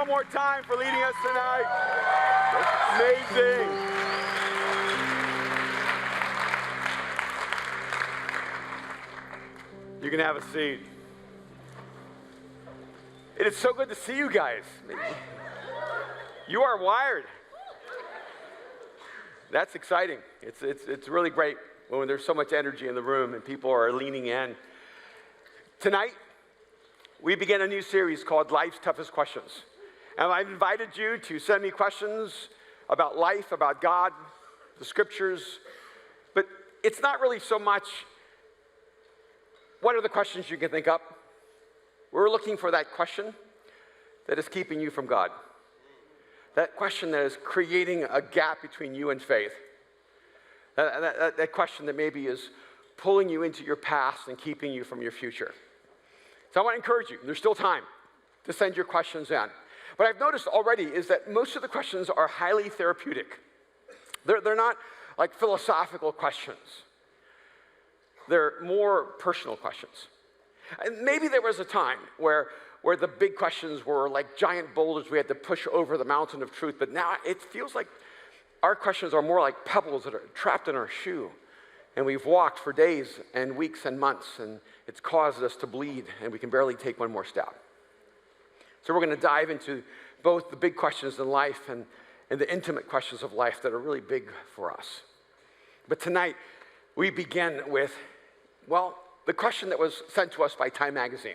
one more time for leading us tonight. Amazing. You can have a seat. It is so good to see you guys. You are wired. That's exciting. It's really great when there's so much energy in the room and people are leaning in. Tonight, we begin a new series called Life's Toughest Questions. And I've invited you to send me questions about life, about God, the scriptures. But it's not really so much, what are the questions you can think up? We're looking for that question that is keeping you from God. That question that is creating a gap between you and faith. That question that maybe is pulling you into your past and keeping you from your future. So I want to encourage you, there's still time to send your questions in. What I've noticed already is that most of the questions are highly therapeutic. They're not like philosophical questions. They're more personal questions. And maybe there was a time where the big questions were like giant boulders we had to push over the mountain of truth, but now it feels like our questions are more like pebbles that are trapped in our shoe. And we've walked for days and weeks and months, and it's caused us to bleed, and we can barely take one more step. So we're going to dive into both the big questions in life and the intimate questions of life that are really big for us. But tonight, we begin with, well, the question that was sent to us by Time Magazine.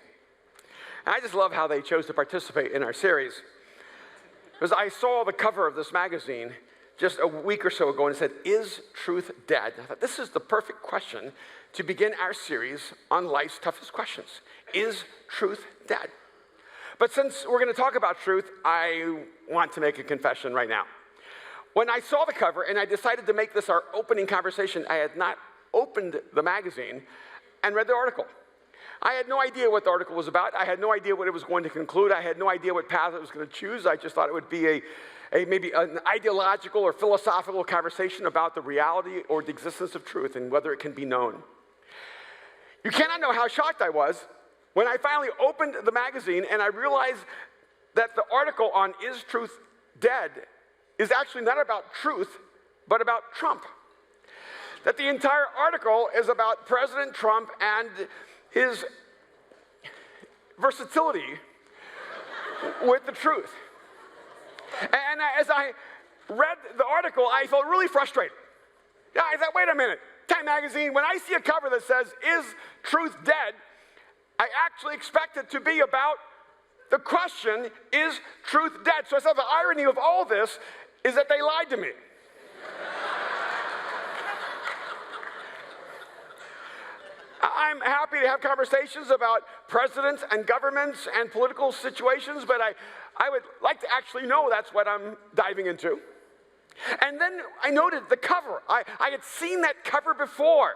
And I just love how they chose to participate in our series. Because I saw the cover of this magazine just a week or so ago, and it said, "Is truth dead?" I thought, this is the perfect question to begin our series on life's toughest questions. Is truth dead? But since we're going to talk about truth, I want to make a confession right now. When I saw the cover and I decided to make this our opening conversation, I had not opened the magazine and read the article. I had no idea what the article was about. I had no idea what it was going to conclude. I had no idea what path it was going to choose. I just thought it would be maybe an ideological or philosophical conversation about the reality or the existence of truth and whether it can be known. You cannot know how shocked I was when I finally opened the magazine and I realized that the article on Is Truth Dead is actually not about truth, but about Trump. That the entire article is about President Trump and his versatility with the truth. And as I read the article, I felt really frustrated. Yeah, I thought, wait a minute, Time Magazine, when I see a cover that says, "Is truth dead?" I actually expect it to be about the question, is truth dead? So I thought the irony of all this is that they lied to me. I'm happy to have conversations about presidents and governments and political situations, but I would like to actually know that's what I'm diving into. And then I noted the cover. I had seen that cover before.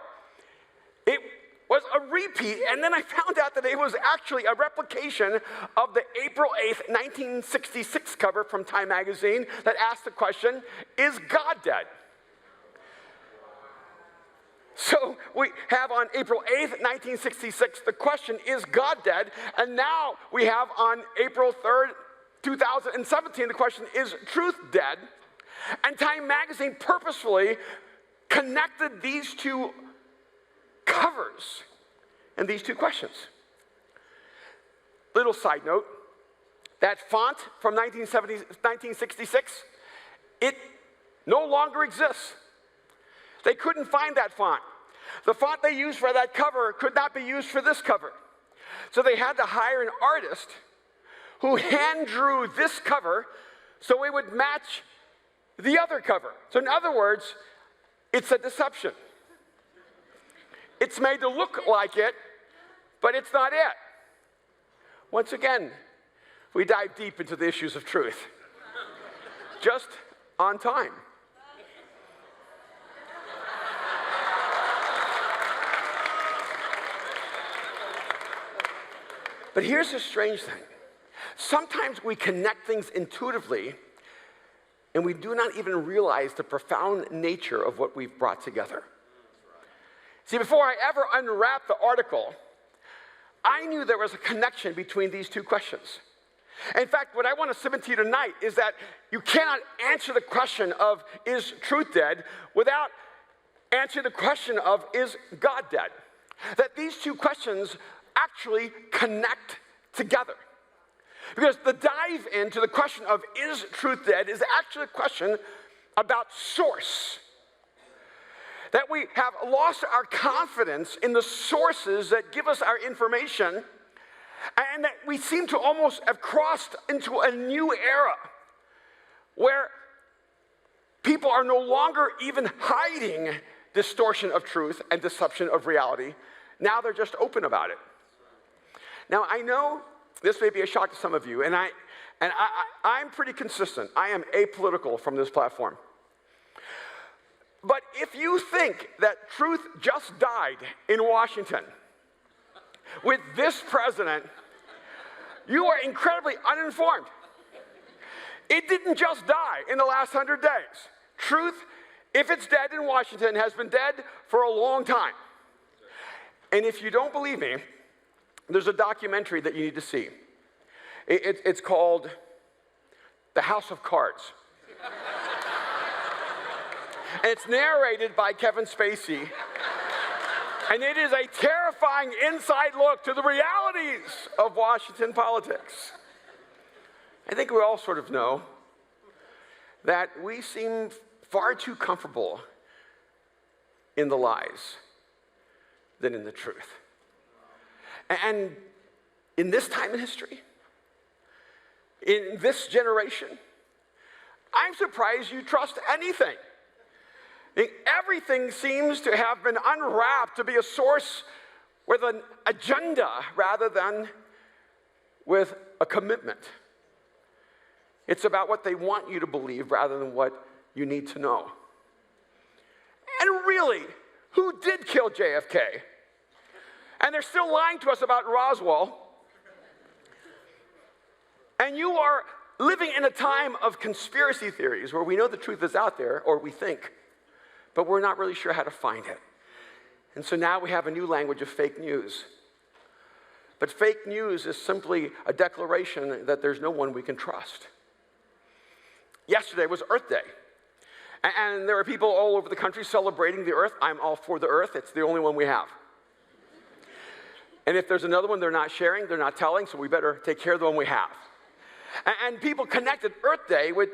It was a repeat, and then I found out that it was actually a replication of the April 8th, 1966 cover from Time Magazine that asked the question, "Is God dead?" So we have on April 8th, 1966, the question, "Is God dead?" And now we have on April 3rd, 2017, the question, "Is truth dead?" And Time Magazine purposefully connected these two covers and these two questions. Little side note, that font from 1966, it no longer exists. They couldn't find that font. The font they used for that cover could not be used for this cover. So they had to hire an artist who hand drew this cover so it would match the other cover. So in other words, it's a deception. It's made to look like it, but it's not it. Once again, we dive deep into the issues of truth. Just on time. But here's the strange thing. Sometimes we connect things intuitively, and we do not even realize the profound nature of what we've brought together. See, before I ever unwrapped the article, I knew there was a connection between these two questions. In fact, what I want to submit to you tonight is that you cannot answer the question of, is truth dead, without answering the question of, is God dead? That these two questions actually connect together. Because the dive into the question of, is truth dead, is actually a question about source. That we have lost our confidence in the sources that give us our information, and that we seem to almost have crossed into a new era where people are no longer even hiding distortion of truth and deception of reality. Now they're just open about it. Now, I know this may be a shock to some of you, and I'm pretty consistent. I am apolitical from this platform. But if you think that truth just died in Washington with this president, you are incredibly uninformed. It didn't just die in the last 100 days. Truth, if it's dead in Washington, has been dead for a long time. And if you don't believe me, there's a documentary that you need to see. It's called The House of Cards. And it's narrated by Kevin Spacey. And it is a terrifying inside look to the realities of Washington politics. I think we all sort of know that we seem far too comfortable in the lies than in the truth. And in this time in history, in this generation, I'm surprised you trust anything. Everything seems to have been unwrapped to be a source with an agenda rather than with a commitment. It's about what they want you to believe rather than what you need to know. And really, who did kill JFK? And they're still lying to us about Roswell. And you are living in a time of conspiracy theories where we know the truth is out there, or we think, but we're not really sure how to find it. And so now we have a new language of fake news. But fake news is simply a declaration that there's no one we can trust. Yesterday was Earth Day. And there are people all over the country celebrating the Earth. I'm all for the Earth. It's the only one we have. And if there's another one they're not sharing, they're not telling, so we better take care of the one we have. And people connected Earth Day with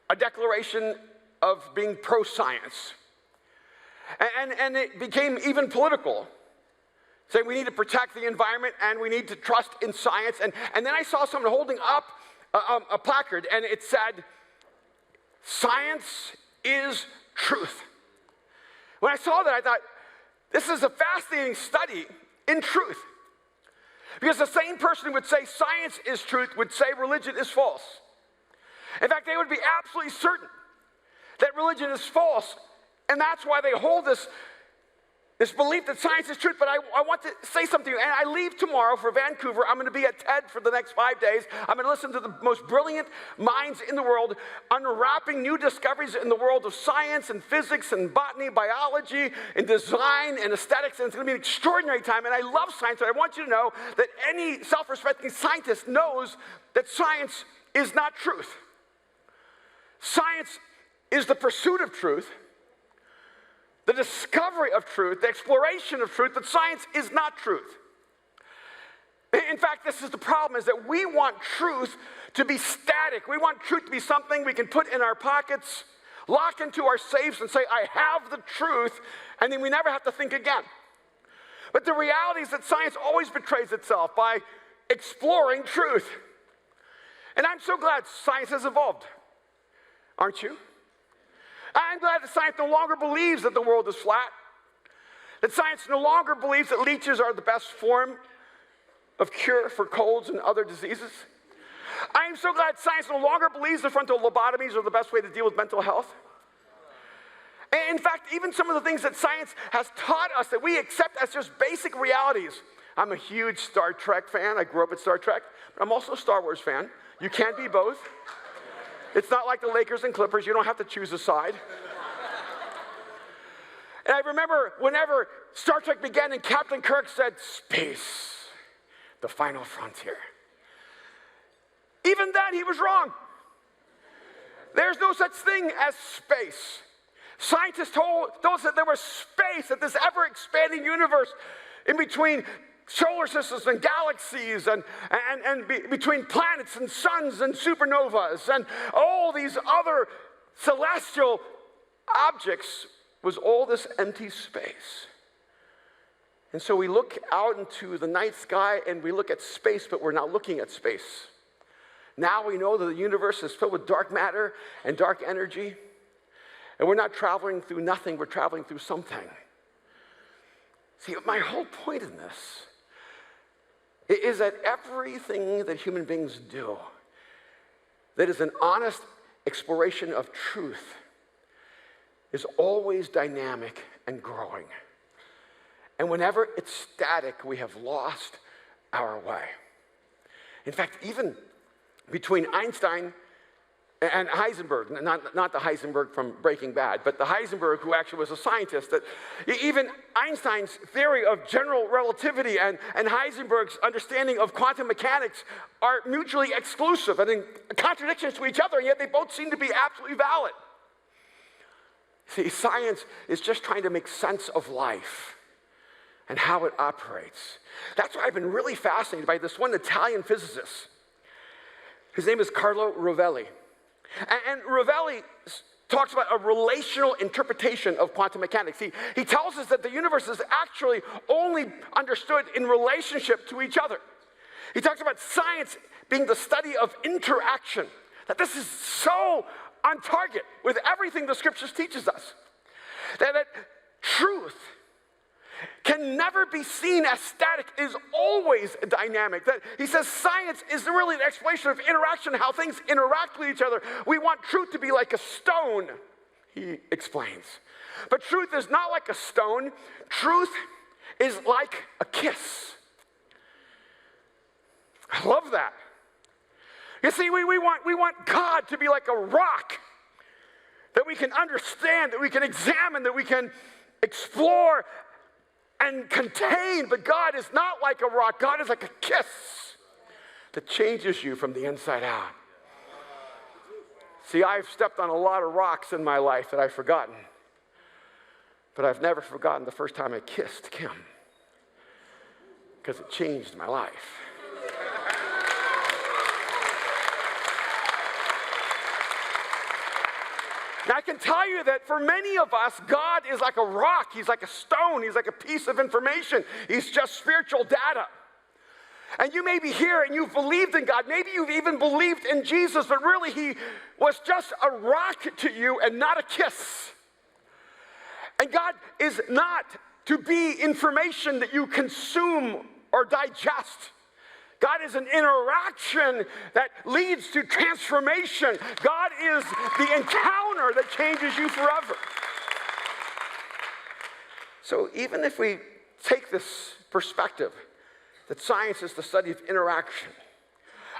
a declaration of being pro-science. And it became even political, saying we need to protect the environment and we need to trust in science. And then I saw someone holding up a placard, and it said, "Science is truth." When I saw that, I thought, this is a fascinating study in truth. Because the same person who would say science is truth would say religion is false. In fact, they would be absolutely certain that religion is false. And that's why they hold this belief that science is truth. But I want to say something to you. And I leave tomorrow for Vancouver. I'm going to be at TED for the next 5 days. I'm going to listen to the most brilliant minds in the world unwrapping new discoveries in the world of science and physics and botany, biology and design and aesthetics. And it's going to be an extraordinary time. And I love science. But I want you to know that any self-respecting scientist knows that science is not truth. Science is the pursuit of truth, the discovery of truth, the exploration of truth, but science is not truth. In fact, this is the problem, is that we want truth to be static. We want truth to be something we can put in our pockets, lock into our safes and say, I have the truth, and then we never have to think again. But the reality is that science always betrays itself by exploring truth. And I'm so glad science has evolved. Aren't you? I'm glad that science no longer believes that the world is flat. That science no longer believes that leeches are the best form of cure for colds and other diseases. I am so glad science no longer believes that frontal lobotomies are the best way to deal with mental health. And in fact, even some of the things that science has taught us that we accept as just basic realities. I'm a huge Star Trek fan. I grew up with Star Trek. But I'm also a Star Wars fan. You can't be both. It's not like the Lakers and Clippers. You don't have to choose a side. And I remember whenever Star Trek began and Captain Kirk said, "Space, the final frontier." Even then, he was wrong. There's no such thing as space. Scientists told us that there was space, that this ever-expanding universe in between solar systems and galaxies and between planets and suns and supernovas and all these other celestial objects was all this empty space. And so we look out into the night sky and we look at space, but we're not looking at space. Now we know that the universe is filled with dark matter and dark energy. And we're not traveling through nothing, we're traveling through something. See, my whole point in this is that everything that human beings do that is an honest exploration of truth is always dynamic and growing. And whenever it's static, we have lost our way. In fact, even between Einstein and Heisenberg, not the Heisenberg from Breaking Bad, but the Heisenberg who actually was a scientist, that even Einstein's theory of general relativity and Heisenberg's understanding of quantum mechanics are mutually exclusive and in contradictions to each other, and yet they both seem to be absolutely valid. See, science is just trying to make sense of life and how it operates. That's why I've been really fascinated by this one Italian physicist. His name is Carlo Rovelli. And Rovelli talks about a relational interpretation of quantum mechanics. He tells us that the universe is actually only understood in relationship to each other. He talks about science being the study of interaction, that this is so on target with everything the scriptures teaches us. That truth can never be seen as static, is always dynamic. That he says science is really an exploration of interaction, how things interact with each other. We want truth to be like a stone, he explains. But truth is not like a stone. Truth is like a kiss. I love that. You see, we want God to be like a rock that we can understand, that we can examine, that we can explore and contain. But God is not like a rock. God is like a kiss that changes you from the inside out. See, I've stepped on a lot of rocks in my life that I've forgotten. But I've never forgotten the first time I kissed Kim, because it changed my life. Now, I can tell you that for many of us, God is like a rock. He's like a stone. He's like a piece of information. He's just spiritual data. And you may be here and you've believed in God. Maybe you've even believed in Jesus, but really he was just a rock to you and not a kiss. And God is not to be information that you consume or digest. God is an interaction that leads to transformation. God is the encounter that changes you forever. So even if we take this perspective that science is the study of interaction,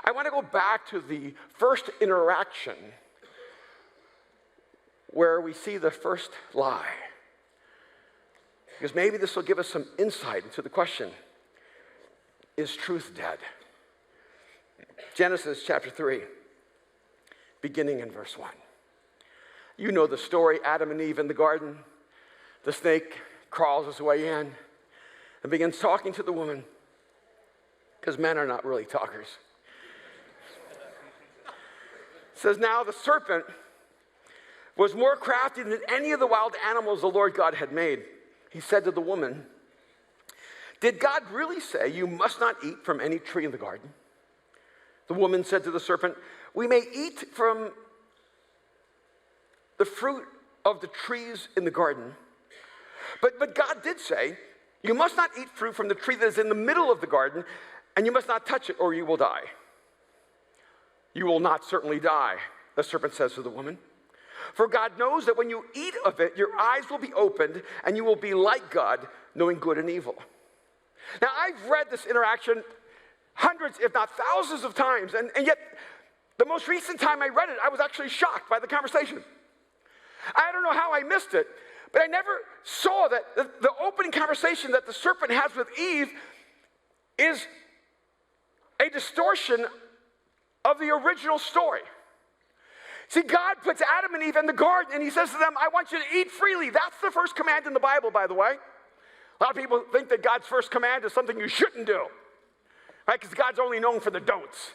I want to go back to the first interaction where we see the first lie. Because maybe this will give us some insight into the question, is truth dead? Genesis chapter 3, beginning in verse 1. You know the story, Adam and Eve in the garden. The snake crawls his way in and begins talking to the woman, because men are not really talkers. It says, now the serpent was more crafty than any of the wild animals the Lord God had made. He said to the woman, did God really say you must not eat from any tree in the garden? The woman said to the serpent, we may eat from the fruit of the trees in the garden. But God did say, you must not eat fruit from the tree that is in the middle of the garden, and you must not touch it or you will die. You will not certainly die, the serpent says to the woman. For God knows that when you eat of it, your eyes will be opened, and you will be like God, knowing good and evil. Now, I've read this interaction hundreds, if not thousands of times, and yet the most recent time I read it, I was actually shocked by the conversation. I don't know how I missed it, but I never saw that the opening conversation that the serpent has with Eve is a distortion of the original story. See, God puts Adam and Eve in the garden, and he says to them, I want you to eat freely. That's the first command in the Bible, by the way. A lot of people think that God's first command is something you shouldn't do, right? Because God's only known for the don'ts.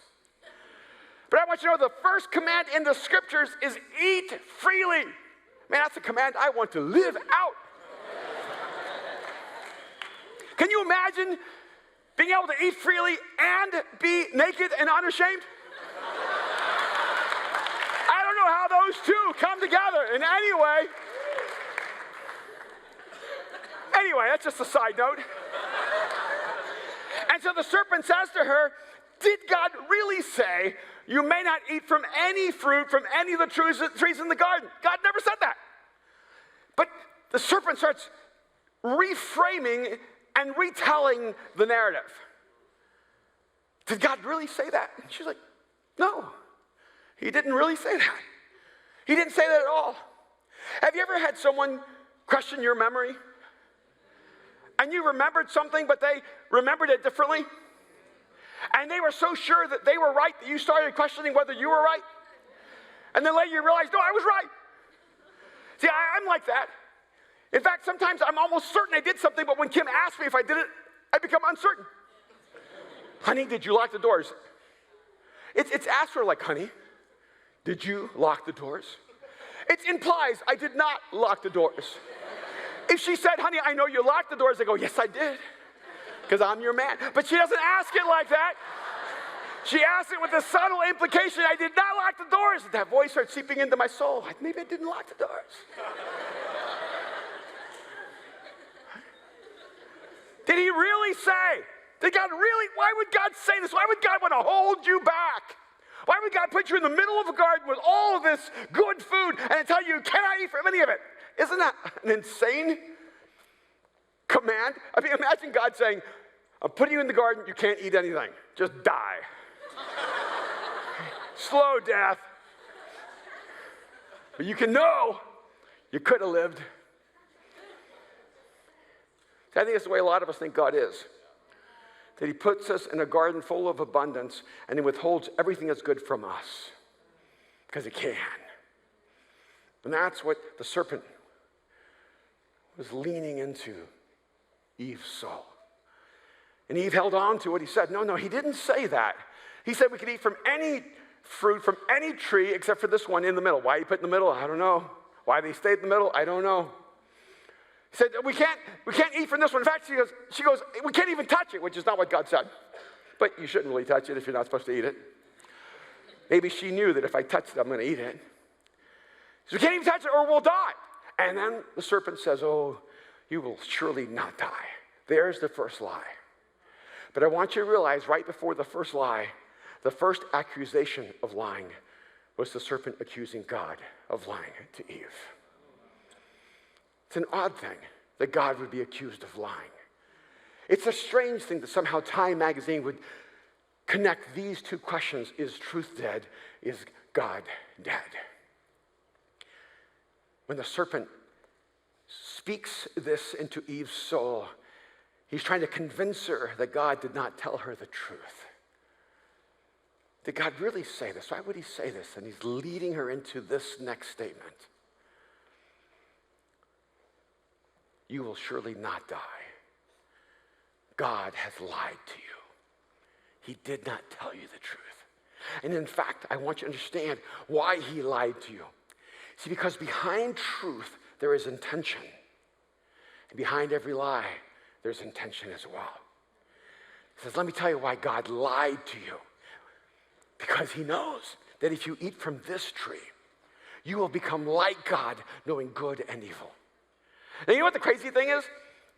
But I want you to know the first command in the scriptures is eat freely. Man, that's a command I want to live out. Can you imagine being able to eat freely and be naked and unashamed? I don't know how those two come together in any way. Anyway, that's just a side note. And so the serpent says to her, did God really say you may not eat from any fruit from any of the trees in the garden? God never said that. But the serpent starts reframing and retelling the narrative. Did God really say that? And she's like, no, he didn't really say that. He didn't say that at all. Have you ever had someone question your memory? And you remembered something, but they remembered it differently? And they were so sure that they were right that you started questioning whether you were right? And then later you realized, no, I was right. See, I'm like that. In fact, sometimes I'm almost certain I did something, but when Kim asks me if I did it, I become uncertain. Honey, did you lock the doors? It's asked her like, honey, did you lock the doors? It implies I did not lock the doors. If she said, honey, I know you locked the doors, I go, yes, I did, because I'm your man. But she doesn't ask it like that. She asks it with the subtle implication, I did not lock the doors. That voice starts seeping into my soul. Maybe I didn't lock the doors. Did he really say? Did God really? Why would God say this? Why would God want to hold you back? Why would God put you in the middle of a garden with all of this good food and tell you cannot eat from any of it? Isn't that an insane command? I mean, imagine God saying, I'm putting you in the garden, you can't eat anything. Just die. Slow death. But you can know you could have lived. I think that's the way a lot of us think God is. That he puts us in a garden full of abundance and he withholds everything that's good from us. Because he can. And that's what the serpent was leaning into Eve's soul. And Eve held on to it. He said, no, he didn't say that. He said we could eat from any fruit, from any tree, except for this one in the middle. Why he put in the middle? I don't know. Why they stayed in the middle? I don't know. He said, we can't eat from this one. In fact, she goes, we can't even touch it, which is not what God said. But you shouldn't really touch it if you're not supposed to eat it. Maybe she knew that if I touch it, I'm going to eat it. So we can't even touch it or we'll die. And then the serpent says, oh, you will surely not die. There's the first lie. But I want you to realize right before the first lie, the first accusation of lying was the serpent accusing God of lying to Eve. It's an odd thing that God would be accused of lying. It's a strange thing that somehow Time magazine would connect these two questions. Is truth dead? Is God dead? When the serpent speaks this into Eve's soul, he's trying to convince her that God did not tell her the truth. Did God really say this? Why would he say this? And he's leading her into this next statement. You will surely not die. God has lied to you. He did not tell you the truth. And in fact, I want you to understand why he lied to you. See, because behind truth, there is intention. And behind every lie, there's intention as well. He says, let me tell you why God lied to you. Because he knows that if you eat from this tree, you will become like God, knowing good and evil. Now, you know what the crazy thing is?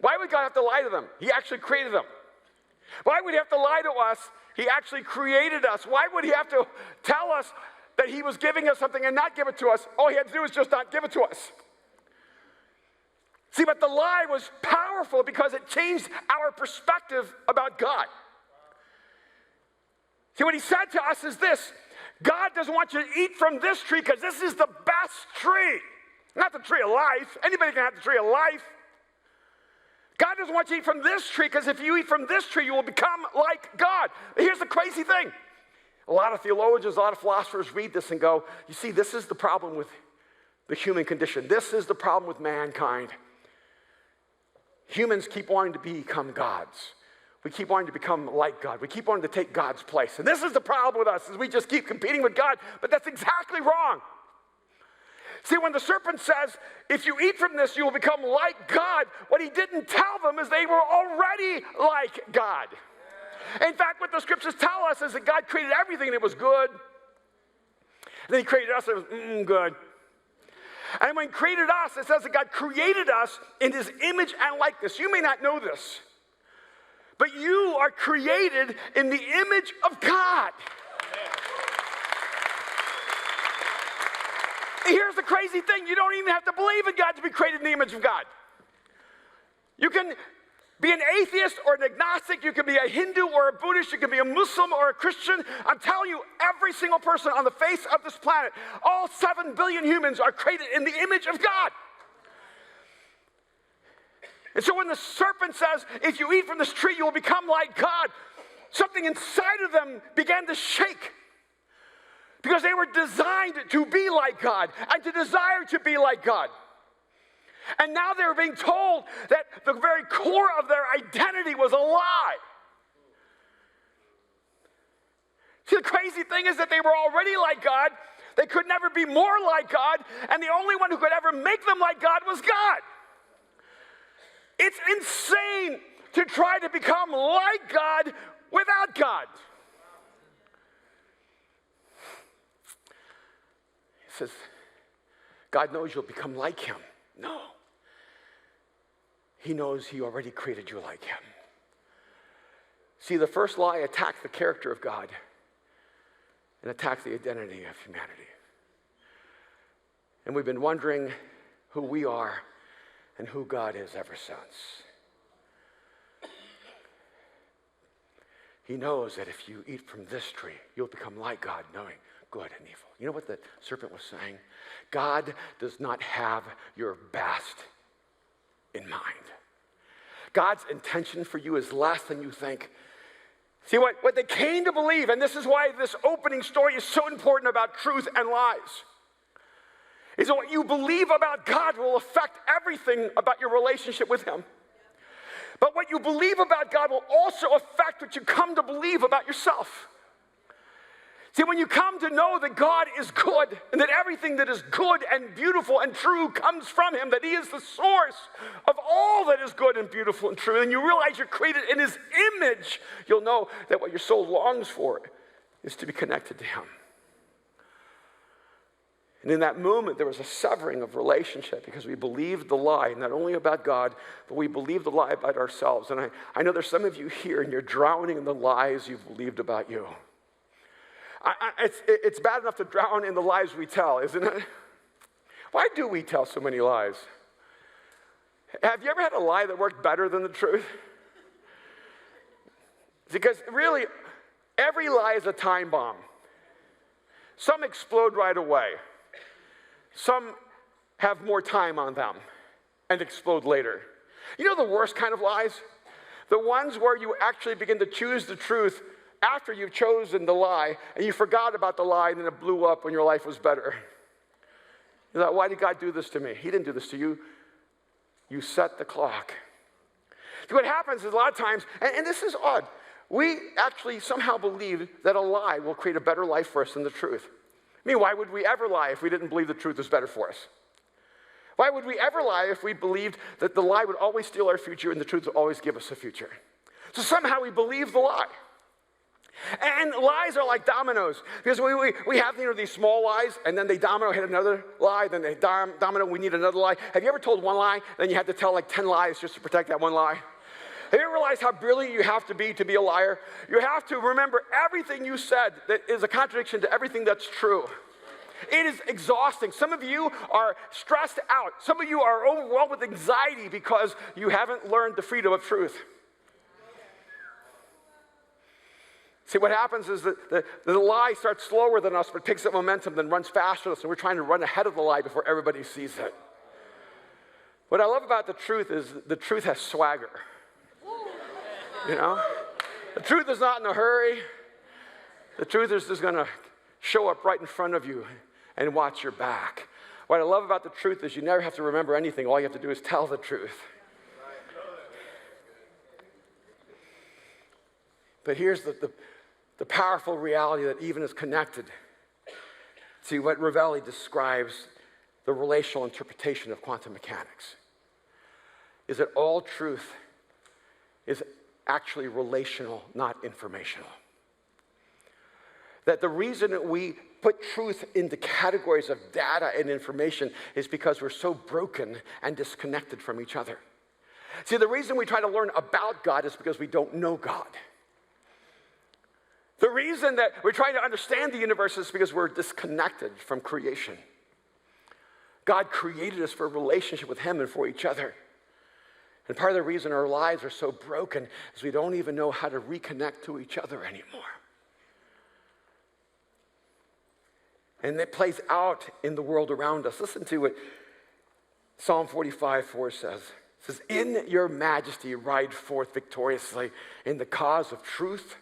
Why would God have to lie to them? He actually created them. Why would he have to lie to us? He actually created us. Why would he have to tell us that he was giving us something and not give it to us? All he had to do was just not give it to us. See, but the lie was powerful because it changed our perspective about God. See, what he said to us is this: God doesn't want you to eat from this tree because this is the best tree. Not the tree of life. Anybody can have the tree of life. God doesn't want you to eat from this tree because if you eat from this tree, you will become like God. Here's the crazy thing. A lot of theologians, a lot of philosophers read this and go, you see, this is the problem with the human condition. This is the problem with mankind. Humans keep wanting to become gods. We keep wanting to become like God. We keep wanting to take God's place. And this is the problem with us, is we just keep competing with God, but that's exactly wrong. See, when the serpent says, if you eat from this, you will become like God, what he didn't tell them is they were already like God. In fact, what the scriptures tell us is that God created everything and it was good. And then he created us and it was good. And when he created us, it says that God created us in his image and likeness. You may not know this, but you are created in the image of God. Here's the crazy thing. You don't even have to believe in God to be created in the image of God. You can be an atheist or an agnostic. You can be a Hindu or a Buddhist. You can be a Muslim or a Christian. I'm telling you, every single person on the face of this planet, all 7 billion humans are created in the image of God. And so when the serpent says, if you eat from this tree, you will become like God, something inside of them began to shake. Because they were designed to be like God and to desire to be like God. And now they were being told that the very core of their identity was a lie. See, the crazy thing is that they were already like God. They could never be more like God. And the only one who could ever make them like God was God. It's insane to try to become like God without God. He says, God knows you'll become like him. No. He knows he already created you like him. See, the first lie attacked the character of God and attacked the identity of humanity. And we've been wondering who we are and who God is ever since. He knows that if you eat from this tree, you'll become like God, knowing good and evil. You know what the serpent was saying? God does not have your best in mind. God's intention for you is less than you think. See, what they came to believe, and this is why this opening story is so important about truth and lies, is that what you believe about God will affect everything about your relationship with him. But what you believe about God will also affect what you come to believe about yourself. See, when you come to know that God is good and that everything that is good and beautiful and true comes from him, that he is the source of all that is good and beautiful and true, and you realize you're created in his image, you'll know that what your soul longs for is to be connected to him. And in that moment, there was a severing of relationship because we believed the lie, not only about God, but we believed the lie about ourselves. And I know there's some of you here and you're drowning in the lies you've believed about you. It's bad enough to drown in the lies we tell, isn't it? Why do we tell so many lies? Have you ever had a lie that worked better than the truth? Because really, every lie is a time bomb. Some explode right away. Some have more time on them and explode later. You know the worst kind of lies? The ones where you actually begin to choose the truth after you've chosen the lie, and you forgot about the lie, and then it blew up when your life was better. You thought, why did God do this to me? He didn't do this to you. You set the clock. What happens is a lot of times, and this is odd, we actually somehow believe that a lie will create a better life for us than the truth. I mean, why would we ever lie if we didn't believe the truth was better for us? Why would we ever lie if we believed that the lie would always steal our future and the truth would always give us a future? So somehow we believe the lie. And lies are like dominoes, because we have these small lies, and then they domino hit another lie, then they domino, we need another lie. Have you ever told one lie, then you had to tell like 10 lies just to protect that one lie? Have you ever realized how brilliant you have to be a liar? You have to remember everything you said that is a contradiction to everything that's true. It is exhausting. Some of you are stressed out. Some of you are overwhelmed with anxiety because you haven't learned the freedom of truth. See, what happens is that the lie starts slower than us, but picks up momentum, then runs faster than us, and we're trying to run ahead of the lie before everybody sees it. What I love about the truth is the truth has swagger. You know? The truth is not in a hurry. The truth is just going to show up right in front of you and watch your back. What I love about the truth is you never have to remember anything. All you have to do is tell the truth. But here's the powerful reality that even is connected to what Ravelli describes the relational interpretation of quantum mechanics, is that all truth is actually relational, not informational. That the reason that we put truth into categories of data and information is because we're so broken and disconnected from each other. See, the reason we try to learn about God is because we don't know God. The reason that we're trying to understand the universe is because we're disconnected from creation. God created us for a relationship with Him and for each other. And part of the reason our lives are so broken is we don't even know how to reconnect to each other anymore. And it plays out in the world around us. Listen to what Psalm 45:4 says. It says, "In your majesty ride forth victoriously in the cause of truth,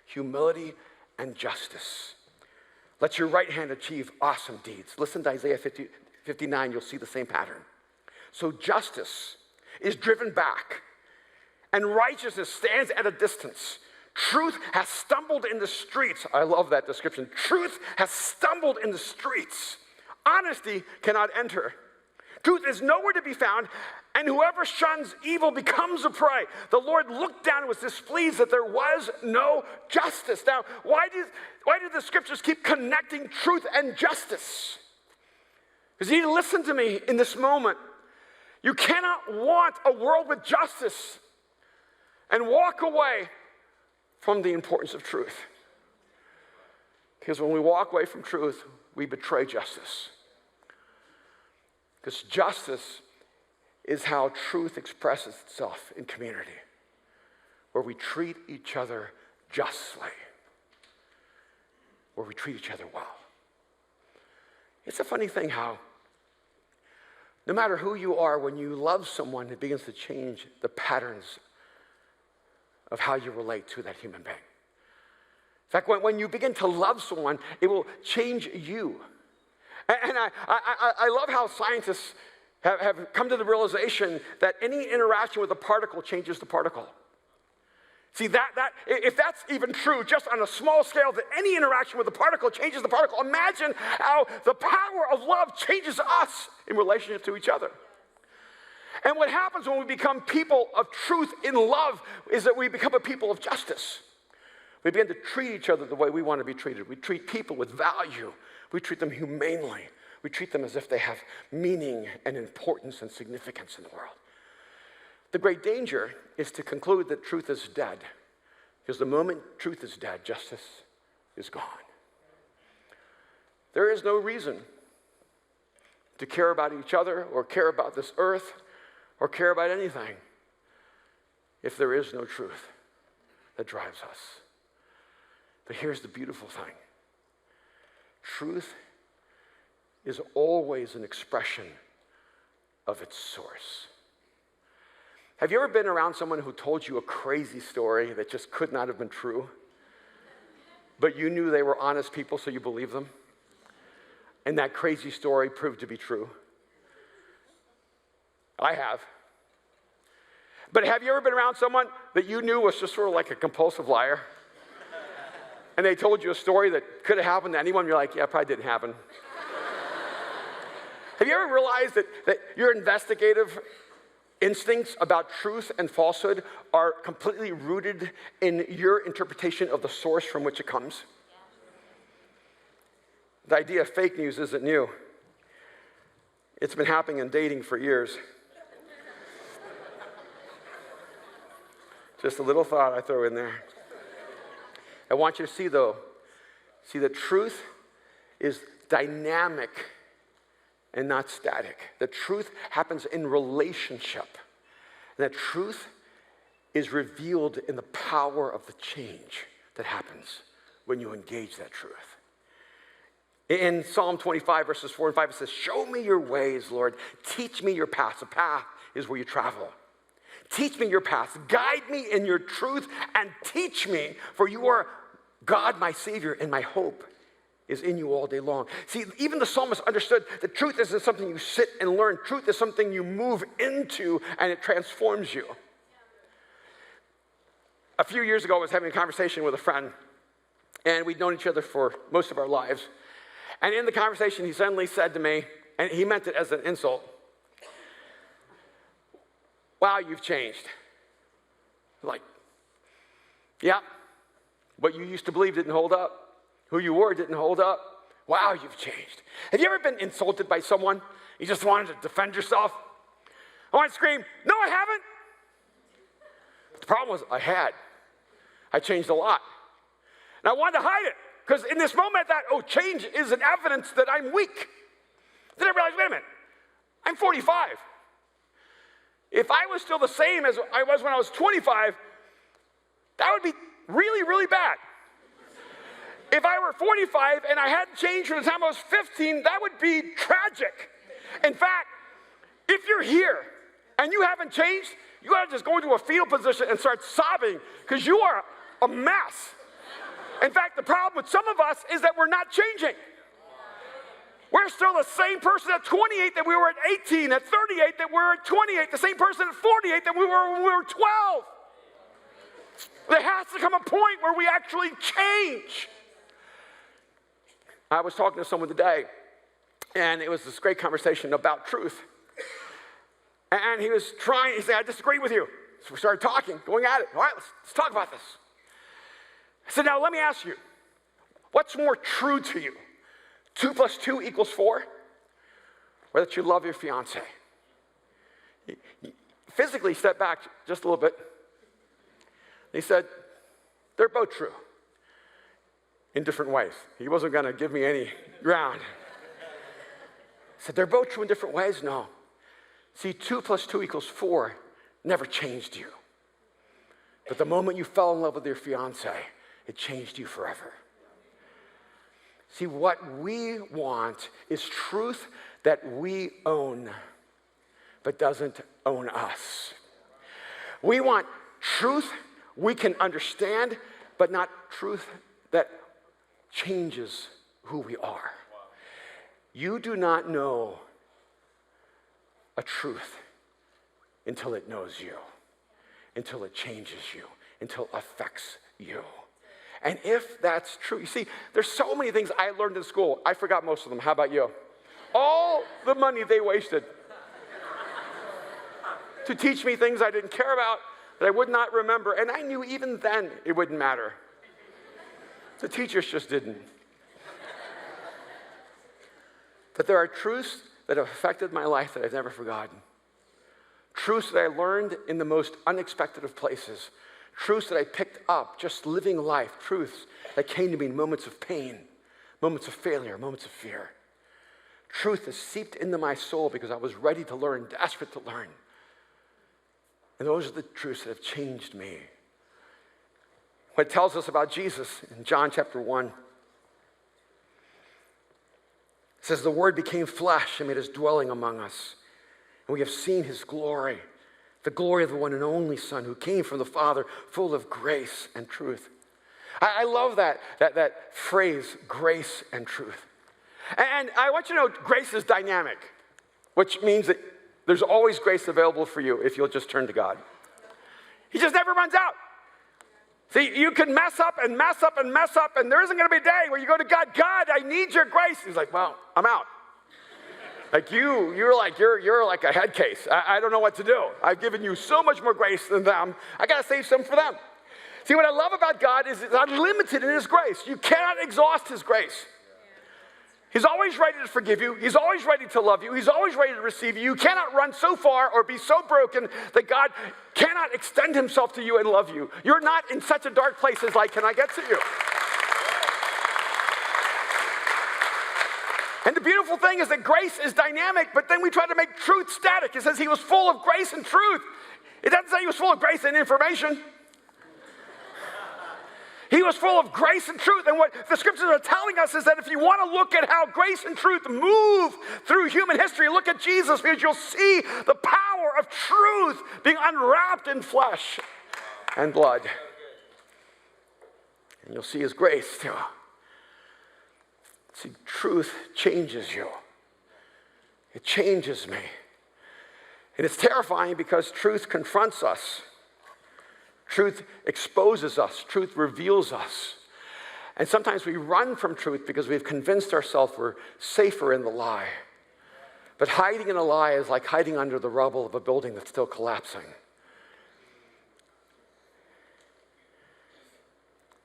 humility, and justice. Let your right hand achieve awesome deeds." Listen to Isaiah 59, you'll see the same pattern. So justice is driven back, and righteousness stands at a distance. Truth has stumbled in the streets. I love that description. Truth has stumbled in the streets. Honesty cannot enter. Truth is nowhere to be found, and whoever shuns evil becomes a prey. The Lord looked down and was displeased that there was no justice. Now, why do the scriptures keep connecting truth and justice? Because you need to listen to me in this moment. You cannot want a world with justice and walk away from the importance of truth. Because when we walk away from truth, we betray justice. Because justice is how truth expresses itself in community, where we treat each other justly, where we treat each other well. It's a funny thing how no matter who you are, when you love someone, it begins to change the patterns of how you relate to that human being. In fact, when you begin to love someone, it will change you. And I love how scientists have come to the realization that any interaction with a particle changes the particle. See, if that's even true, just on a small scale, that any interaction with a particle changes the particle, imagine how the power of love changes us in relationship to each other. And what happens when we become people of truth in love is that we become a people of justice. We begin to treat each other the way we want to be treated. We treat people with value. We treat them humanely. We treat them as if they have meaning and importance and significance in the world. The great danger is to conclude that truth is dead. Because the moment truth is dead, justice is gone. There is no reason to care about each other or care about this earth or care about anything if there is no truth that drives us. But here's the beautiful thing. Truth is always an expression of its source. Have you ever been around someone who told you a crazy story that just could not have been true, but you knew they were honest people, so you believed them? And that crazy story proved to be true? I have. But have you ever been around someone that you knew was just sort of like a compulsive liar? And they told you a story that could have happened to anyone, you're like, yeah, it probably didn't happen. Have you ever realized that your investigative instincts about truth and falsehood are completely rooted in your interpretation of the source from which it comes? The idea of fake news isn't new. It's been happening in dating for years. Just a little thought I throw in there. I want you to see that truth is dynamic and not static. The truth happens in relationship. And that truth is revealed in the power of the change that happens when you engage that truth. In Psalm 25, verses 4 and 5, it says, "Show me your ways, Lord. Teach me your paths." A path is where you travel. "Teach me your paths. Guide me in your truth and teach me, for you are God, my Savior and my hope, is in you all day long. See, even the psalmist understood that truth isn't something you sit and learn. Truth is something you move into, and it transforms you. A few years ago, I was having a conversation with a friend, and we'd known each other for most of our lives. And in the conversation, he suddenly said to me, and he meant it as an insult, "Wow, you've changed." Like, yeah, what you used to believe didn't hold up. Who you were didn't hold up. Wow, you've changed. Have you ever been insulted by someone? You just wanted to defend yourself? I want to scream, "No, I haven't." But the problem was I changed a lot. And I wanted to hide it, because in this moment I thought, change is an evidence that I'm weak. Then I realized, wait a minute, I'm 45. If I was still the same as I was when I was 25, that would be really, really bad. If I were 45 and I hadn't changed from the time I was 15, that would be tragic. In fact, if you're here and you haven't changed, you ought to just go into a fetal position and start sobbing, because you are a mess. In fact, the problem with some of us is that we're not changing. We're still the same person at 28 that we were at 18, at 38 that we were at 28, the same person at 48 that we were when we were 12. There has to come a point where we actually change. I was talking to someone today, and it was this great conversation about truth. And he said, "I disagree with you." So we started talking, going at it. All right, let's talk about this. I said, "Now let me ask you, what's more true to you? 2 + 2 = 4? Or that you love your fiance?" He physically stepped back just a little bit. He said, "They're both true in different ways." He wasn't going to give me any ground. He said, "They're both true in different ways?" No. See, 2 + 2 = 4 never changed you. But the moment you fell in love with your fiance, it changed you forever. See, what we want is truth that we own, but doesn't own us. We want truth we can understand, but not truth that changes who we are. You do not know a truth until it knows you, until it changes you, until it affects you. And if that's true, you see, there's so many things I learned in school. I forgot most of them. How about you? All the money they wasted to teach me things I didn't care about, that I would not remember. And I knew even then it wouldn't matter. The teachers just didn't. But there are truths that have affected my life that I've never forgotten. Truths that I learned in the most unexpected of places. Truths that I picked up just living life. Truths that came to me in moments of pain, moments of failure, moments of fear. Truth that seeped into my soul because I was ready to learn, desperate to learn. And those are the truths that have changed me. What it tells us about Jesus in John chapter 1. It says, "The Word became flesh and made his dwelling among us. And we have seen his glory, the glory of the one and only Son who came from the Father, full of grace and truth." I love that phrase, grace and truth. And I want you to know grace is dynamic, which means that there's always grace available for you if you'll just turn to God. He just never runs out. See, you can mess up and mess up and mess up, and there isn't going to be a day where you go to God, "God, I need your grace." He's like, "Well, I'm out." Like you're like a head case. I don't know what to do. I've given you so much more grace than them. I got to save some for them. See, what I love about God is it's unlimited in his grace. You cannot exhaust his grace. He's always ready to forgive you. He's always ready to love you. He's always ready to receive you. You cannot run so far or be so broken that God cannot extend himself to you and love you. You're not in such a dark place as like, "Can I get to you?" And the beautiful thing is that grace is dynamic, but then we try to make truth static. It says he was full of grace and truth. It doesn't say he was full of grace and information. He was full of grace and truth. And what the scriptures are telling us is that if you want to look at how grace and truth move through human history, look at Jesus, because you'll see the power of truth being unwrapped in flesh and blood. And you'll see his grace too. See, truth changes you. It changes me. And it's terrifying because truth confronts us. Truth exposes us. Truth reveals us. And sometimes we run from truth because we've convinced ourselves we're safer in the lie. But hiding in a lie is like hiding under the rubble of a building that's still collapsing.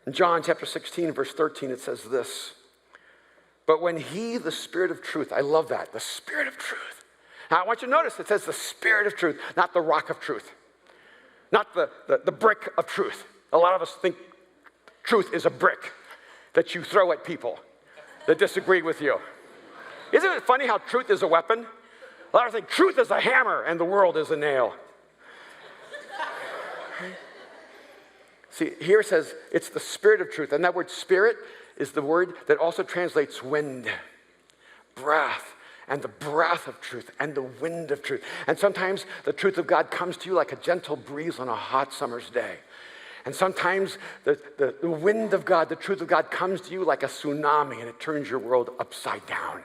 In John chapter 16, verse 13, it says this, "But when he, the Spirit of truth," I love that, the Spirit of truth. Now I want you to notice it says the Spirit of truth, not the rock of truth, not the brick of truth. A lot of us think truth is a brick that you throw at people that disagree with you. Isn't it funny how truth is a weapon? A lot of us think truth is a hammer and the world is a nail. See, here it says it's the Spirit of truth. And that word spirit is the word that also translates wind, breath, and the breath of truth, and the wind of truth. And sometimes the truth of God comes to you like a gentle breeze on a hot summer's day. And sometimes the wind of God, the truth of God comes to you like a tsunami and it turns your world upside down.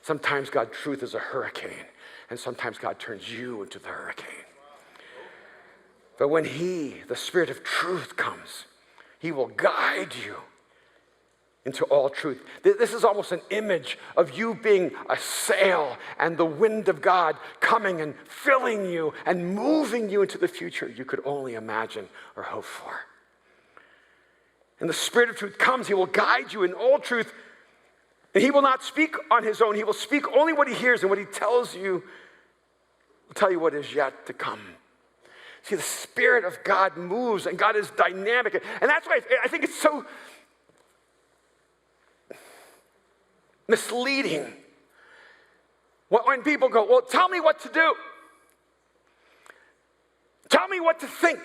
Sometimes God's truth is a hurricane, and sometimes God turns you into the hurricane. But when he, the Spirit of truth, comes, he will guide you into all truth. This is almost an image of you being a sail and the wind of God coming and filling you and moving you into the future you could only imagine or hope for. And the Spirit of truth comes, he will guide you in all truth, and he will not speak on his own. He will speak only what he hears, and what he tells you will tell you what is yet to come. See, the Spirit of God moves, and God is dynamic. And that's why I think it's so misleading when people go, well, tell me what to do. Tell me what to think.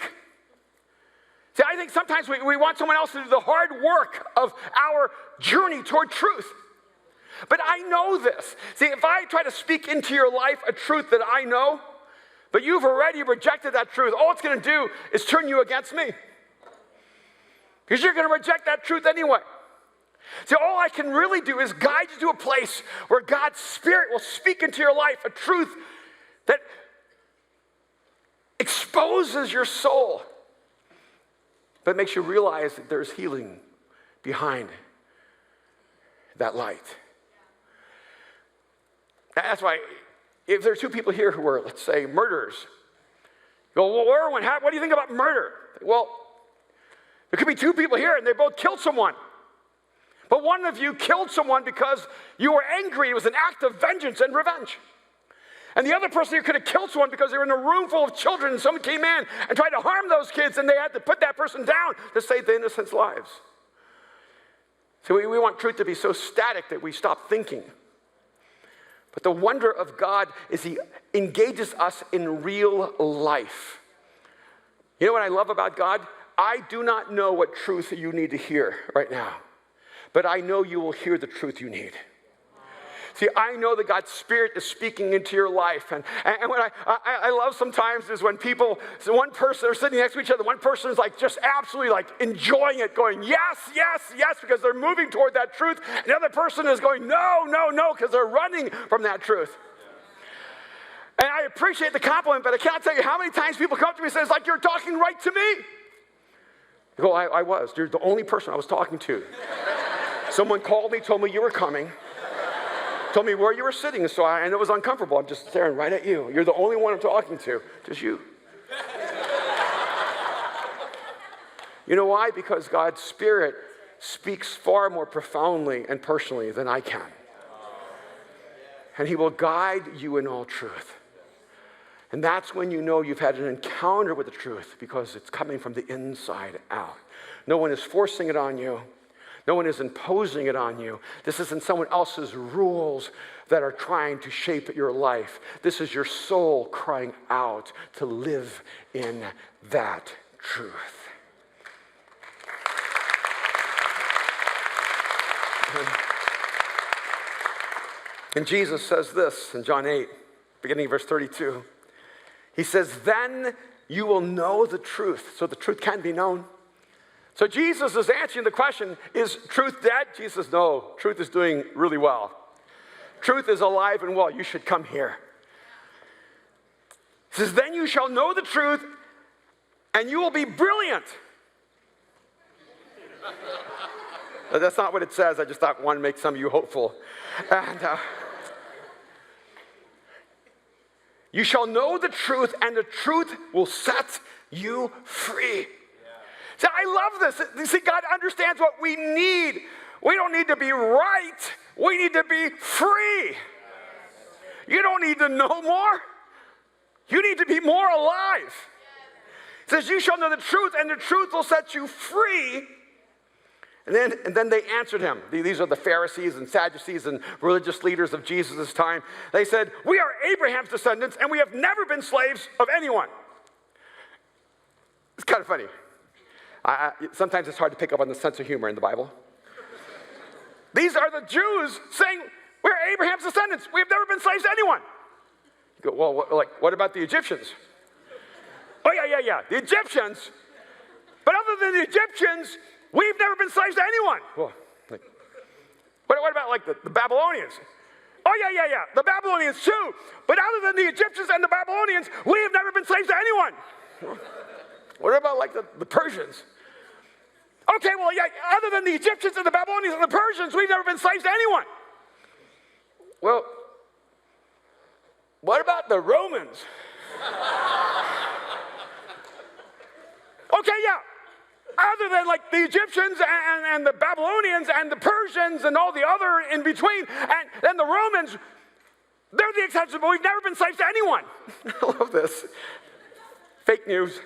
See, I think sometimes we want someone else to do the hard work of our journey toward truth. But I know this. See, if I try to speak into your life a truth that I know, but you've already rejected that truth, all it's going to do is turn you against me. Because you're going to reject that truth anyway. See, all I can really do is guide you to a place where God's Spirit will speak into your life a truth that exposes your soul, but makes you realize that there's healing behind that light. That's why if there are two people here who are, let's say, murderers, you go, well, Erwin, what do you think about murder? Well, there could be two people here and they both killed someone. But one of you killed someone because you were angry. It was an act of vengeance and revenge. And the other person here could have killed someone because they were in a room full of children and someone came in and tried to harm those kids and they had to put that person down to save the innocents' lives. So we want truth to be so static that we stop thinking. But the wonder of God is he engages us in real life. You know what I love about God? I do not know what truth you need to hear right now, but I know you will hear the truth you need. See, I know that God's Spirit is speaking into your life. And what I love sometimes is when people, so one person, they're sitting next to each other, one person is like just absolutely like enjoying it, going, yes, yes, yes, because they're moving toward that truth. And the other person is going, no, no, no, because they're running from that truth. And I appreciate the compliment, but I cannot tell you how many times people come up to me and say, it's like you're talking right to me. I go, I was. You're the only person I was talking to. Someone called me, told me you were coming. Told me where you were sitting, and so I know it was uncomfortable. I'm just staring right at you. You're the only one I'm talking to, just you. You know why? Because God's Spirit speaks far more profoundly and personally than I can. And he will guide you in all truth. And that's when you know you've had an encounter with the truth, because it's coming from the inside out. No one is forcing it on you. No one is imposing it on you. This isn't someone else's rules that are trying to shape your life. This is your soul crying out to live in that truth. And Jesus says this in John 8, beginning of verse 32. He says, then you will know the truth. So the truth can be known. So Jesus is answering the question, is truth dead? Jesus says, no, truth is doing really well. Truth is alive and well. You should come here. He says, then you shall know the truth, and you will be brilliant. That's not what it says. I just thought one make some of you hopeful. And you shall know the truth, and the truth will set you free. Yeah. See, I love this. You see, God understands what we need. We don't need to be right. We need to be free. Yes. You don't need to know more. You need to be more alive. Yes. It says, you shall know the truth, and the truth will set you free. And then they answered him. These are the Pharisees and Sadducees and religious leaders of Jesus' time. They said, we are Abraham's descendants, and we have never been slaves of anyone. It's kind of funny. Sometimes it's hard to pick up on the sense of humor in the Bible. These are the Jews saying, we're Abraham's descendants. We have never been slaves to anyone. You go, well, what about the Egyptians? Oh, yeah, the Egyptians. But other than the Egyptians, we've never been slaves to anyone. Well, what about the Babylonians? Oh, yeah, the Babylonians too. But other than the Egyptians and the Babylonians, we have never been slaves to anyone. What about the Persians? Okay, well, yeah, other than the Egyptians and the Babylonians and the Persians, we've never been slaves to anyone. Well, what about the Romans? Okay, yeah. Other than the Egyptians and the Babylonians and the Persians and all the other in between, and then the Romans, they're the exception, but we've never been slaves to anyone. I love this. Fake news.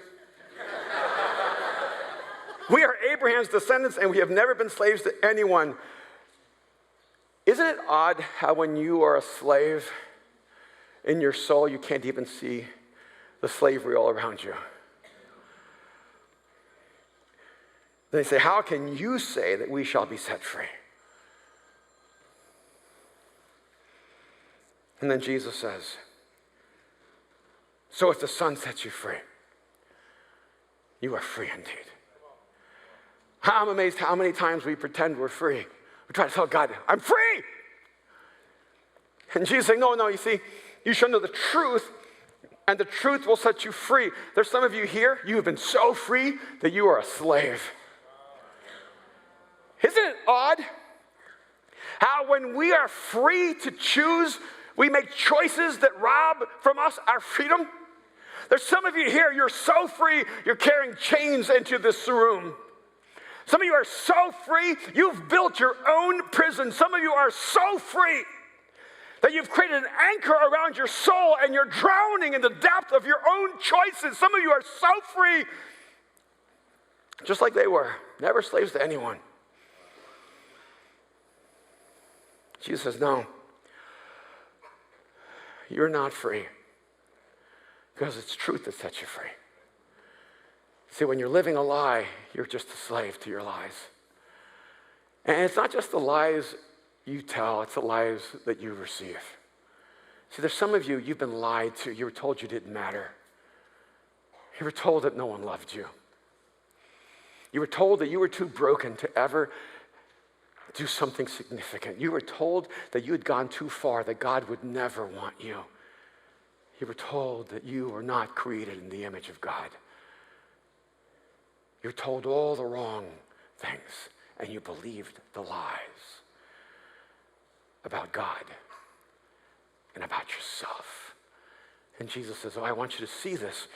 We are Abraham's descendants, and we have never been slaves to anyone. Isn't it odd how when you are a slave, in your soul, you can't even see the slavery all around you? They say, how can you say that we shall be set free? And then Jesus says, so if the Son sets you free, you are free indeed. I'm amazed how many times we pretend we're free. We try to tell God, I'm free. And Jesus saying, no, you see, you shall know the truth, and the truth will set you free. There's some of you here, you have been so free that you are a slave. Isn't it odd how when we are free to choose, we make choices that rob from us our freedom? There's some of you here, you're so free, you're carrying chains into this room. Some of you are so free, you've built your own prison. Some of you are so free that you've created an anchor around your soul and you're drowning in the depth of your own choices. Some of you are so free, just like they were, never slaves to anyone. Jesus says, no, you're not free because it's truth that sets you free. See, when you're living a lie, you're just a slave to your lies. And it's not just the lies you tell, it's the lies that you receive. See, there's some of you, you've been lied to. You were told you didn't matter. You were told that no one loved you. You were told that you were too broken to ever do something significant. You were told that you had gone too far, that God would never want you. You were told that you were not created in the image of God. You're told all the wrong things, and you believed the lies about God and about yourself. And Jesus says, I want you to see this.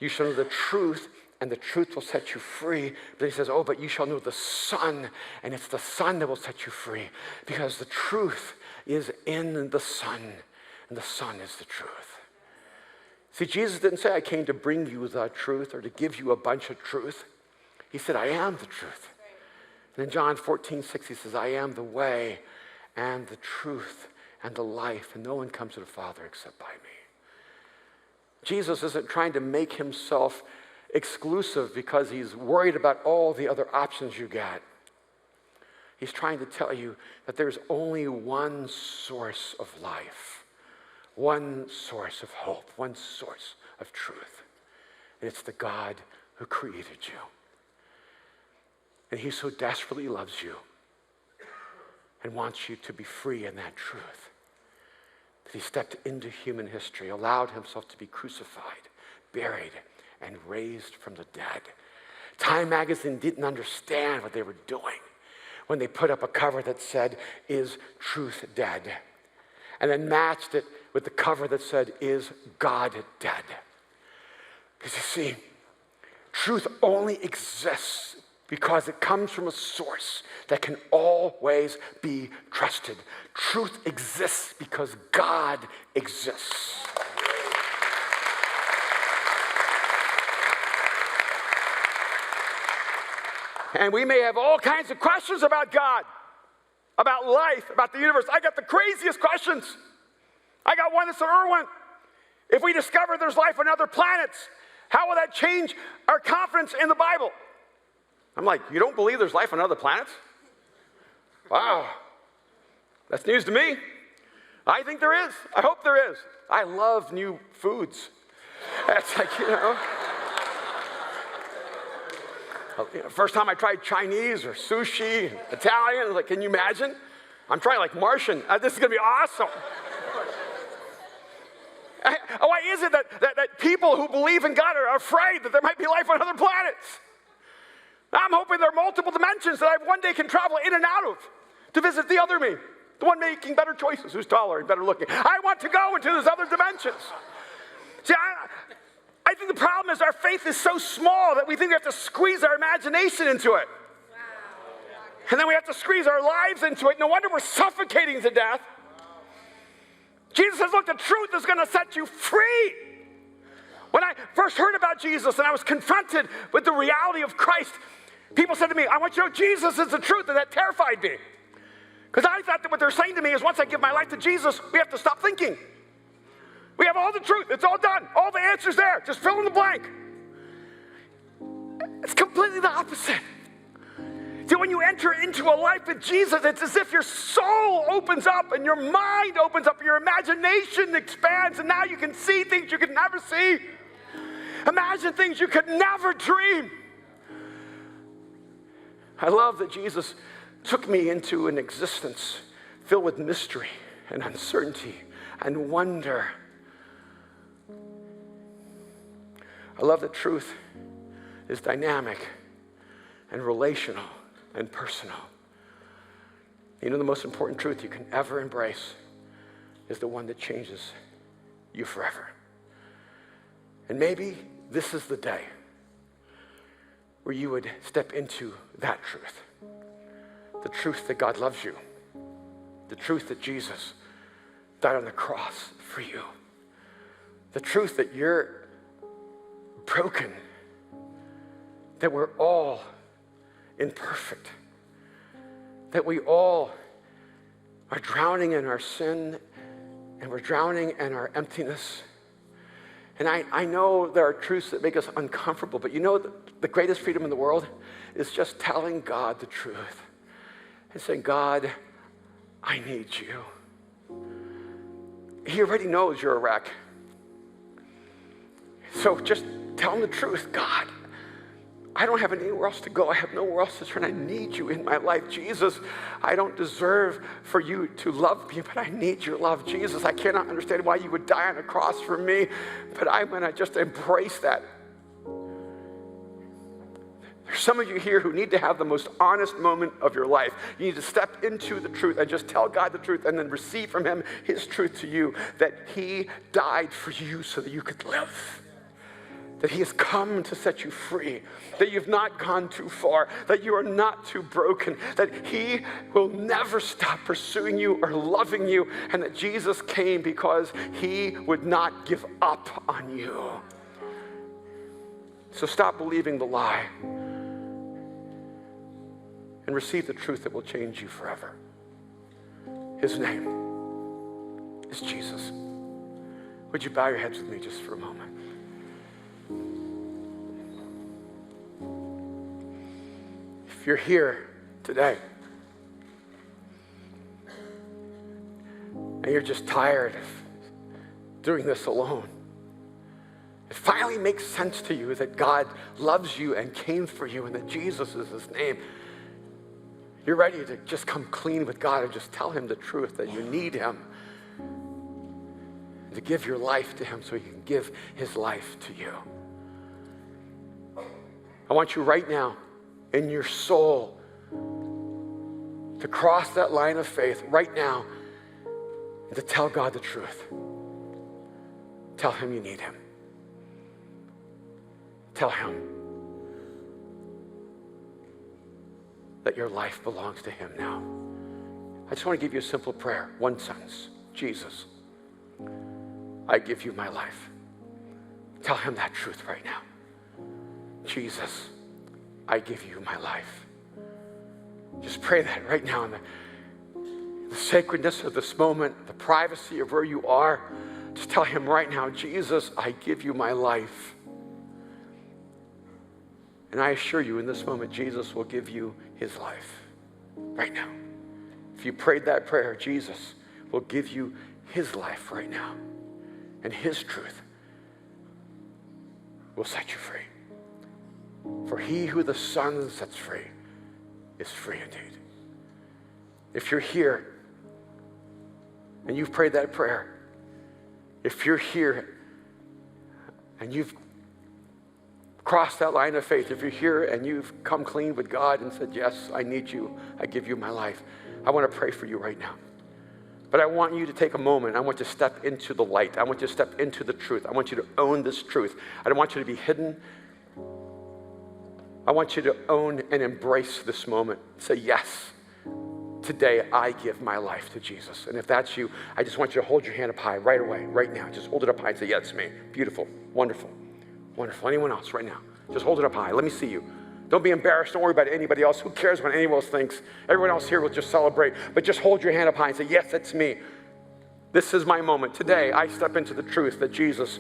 You shall know the truth, and the truth will set you free. But he says, but you shall know the Son, and it's the Son that will set you free, because the truth is in the Son, and the Son is the truth. See, Jesus didn't say, I came to bring you the truth or to give you a bunch of truth. He said, I am the truth. And in John 14:6, he says, I am the way and the truth and the life, and no one comes to the Father except by me. Jesus isn't trying to make himself exclusive because he's worried about all the other options you get. He's trying to tell you that there's only one source of life, one source of hope, one source of truth. And it's the God who created you. And he so desperately loves you and wants you to be free in that truth. That he stepped into human history, allowed himself to be crucified, buried, and raised from the dead. Time magazine didn't understand what they were doing when they put up a cover that said, "Is truth dead?" And then matched it with the cover that said, "Is God dead?" Because you see, truth only exists because it comes from a source that can always be trusted. Truth exists because God exists. And we may have all kinds of questions about God, about life, about the universe. I got the craziest questions. I got one that's for Erwin. If we discover there's life on other planets, how will that change our confidence in the Bible? I'm like, you don't believe there's life on other planets? Wow. That's news to me. I think there is. I hope there is. I love new foods. That's like, first time I tried Chinese or sushi, Italian, I was like, can you imagine? I'm trying like Martian. This is going to be awesome. Why is it that people who believe in God are afraid that there might be life on other planets? I'm hoping there are multiple dimensions that I one day can travel in and out of to visit the other me, the one making better choices, who's taller and better looking. I want to go into those other dimensions. See, I think the problem is our faith is so small that we think we have to squeeze our imagination into it. And then we have to squeeze our lives into it. No wonder we're suffocating to death. Jesus says, look, the truth is going to set you free. When I first heard about Jesus and I was confronted with the reality of Christ, people said to me, I want you to know Jesus is the truth, and that terrified me. Because I thought that what they're saying to me is once I give my life to Jesus, we have to stop thinking. We have all the truth. It's all done. All the answers there. Just fill in the blank. It's completely the opposite. See, when you enter into a life with Jesus, it's as if your soul opens up and your mind opens up, your imagination expands, and now you can see things you could never see. Imagine things you could never dream. I love that Jesus took me into an existence filled with mystery and uncertainty and wonder. I love that truth is dynamic and relational and personal. You know, the most important truth you can ever embrace is the one that changes you forever. And maybe this is the day where you would step into that truth. The truth that God loves you. The truth that Jesus died on the cross for you. The truth that you're broken. That we're all imperfect. That we all are drowning in our sin and we're drowning in our emptiness. And I know there are truths that make us uncomfortable, but you know the greatest freedom in the world is just telling God the truth and saying, God, I need you. He already knows you're a wreck. So just tell him the truth. God, I don't have anywhere else to go. I have nowhere else to turn. I need you in my life. Jesus, I don't deserve for you to love me, but I need your love. Jesus, I cannot understand why you would die on a cross for me, but I'm going to just embrace that. There's some of you here who need to have the most honest moment of your life. You need to step into the truth and just tell God the truth and then receive from him his truth to you, that he died for you so that you could live. That he has come to set you free, that you've not gone too far, that you are not too broken, that he will never stop pursuing you or loving you, and that Jesus came because he would not give up on you. So stop believing the lie and receive the truth that will change you forever. His name is Jesus. Would you bow your heads with me just for a moment? If you're here today and you're just tired of doing this alone, if finally makes sense to you that God loves you and came for you and that Jesus is his name, you're ready to just come clean with God and just tell him the truth that you need him, to give your life to him so he can give his life to you. I want you right now in your soul to cross that line of faith right now and to tell God the truth. Tell him you need him. Tell him that your life belongs to him now. I just want to give you a simple prayer, one sentence. Jesus, I give you my life. Tell him that truth right now. Jesus, I give you my life. Just pray that right now in the sacredness of this moment, the privacy of where you are. Just tell him right now, Jesus, I give you my life. And I assure you in this moment, Jesus will give you his life right now. If you prayed that prayer, Jesus will give you his life right now. And his truth will set you free. For he who the Son sets free is free indeed. If you're here and you've prayed that prayer, if you're here and you've crossed that line of faith, if you're here and you've come clean with God and said, yes, I need you, I give you my life, I want to pray for you right now. But I want you to take a moment. I want you to step into the light. I want you to step into the truth. I want you to own this truth. I don't want you to be hidden. I want you to own and embrace this moment. Say, yes, today I give my life to Jesus. And if that's you, I just want you to hold your hand up high right away, right now. Just hold it up high and say, yeah, it's me. Beautiful, wonderful, wonderful. Anyone else right now? Just hold it up high. Let me see you. Don't be embarrassed. Don't worry about anybody else. Who cares what anyone else thinks? Everyone else here will just celebrate. But just hold your hand up high and say, yes, that's me. This is my moment. Today, I step into the truth that Jesus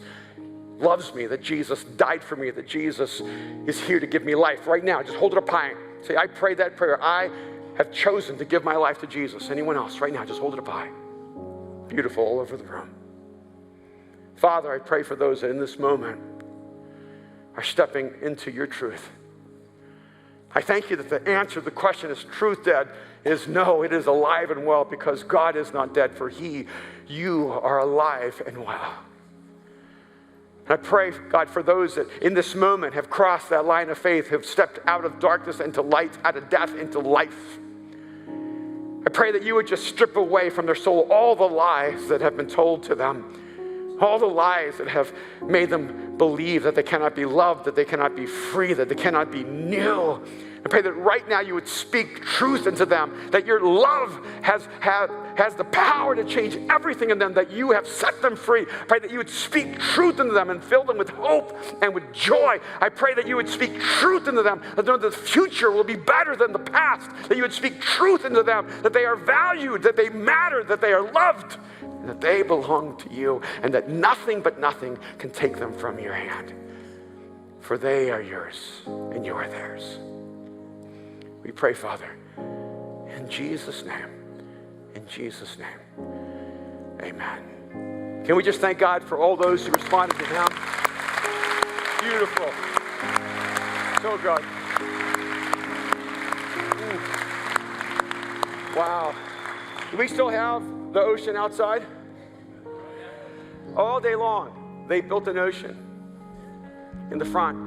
loves me, that Jesus died for me, that Jesus is here to give me life right now. Just hold it up high. Say, I prayed that prayer. I have chosen to give my life to Jesus. Anyone else right now, just hold it up high. Beautiful all over the room. Father, I pray for those that in this moment are stepping into your truth. I thank you that the answer to the question, is truth dead? Is no, it is alive and well, because God is not dead, for you are alive and well. And I pray, God, for those that in this moment have crossed that line of faith, have stepped out of darkness into light, out of death into life. I pray that you would just strip away from their soul all the lies that have been told to them, all the lies that have made them believe that they cannot be loved, that they cannot be free, that they cannot be new. I pray that right now you would speak truth into them, that your love has the power to change everything in them, that you have set them free. I pray that you would speak truth into them and fill them with hope and with joy. I pray that you would speak truth into them, that the future will be better than the past, that you would speak truth into them, that they are valued, that they matter, that they are loved, and that they belong to you, and that nothing but nothing can take them from your hand. For they are yours, and you are theirs. We pray, Father, in Jesus' name, in Jesus' name, amen. Can we just thank God for all those who responded to him? Beautiful. So good. Wow. Do we still have the ocean outside? All day long, they built an ocean in the front.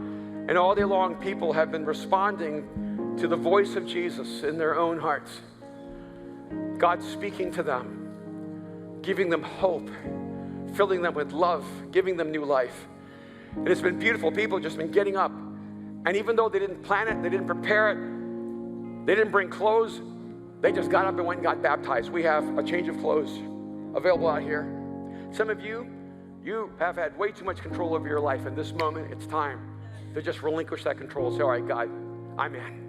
And all day long, people have been responding to the voice of Jesus in their own hearts. God speaking to them, giving them hope, filling them with love, giving them new life. And it's been beautiful. People have just been getting up. And even though they didn't plan it, they didn't prepare it, they didn't bring clothes, they just got up and went and got baptized. We have a change of clothes available out here. Some of you have had way too much control over your life. In this moment, it's time to just relinquish that control. Say, all right, God, I'm in.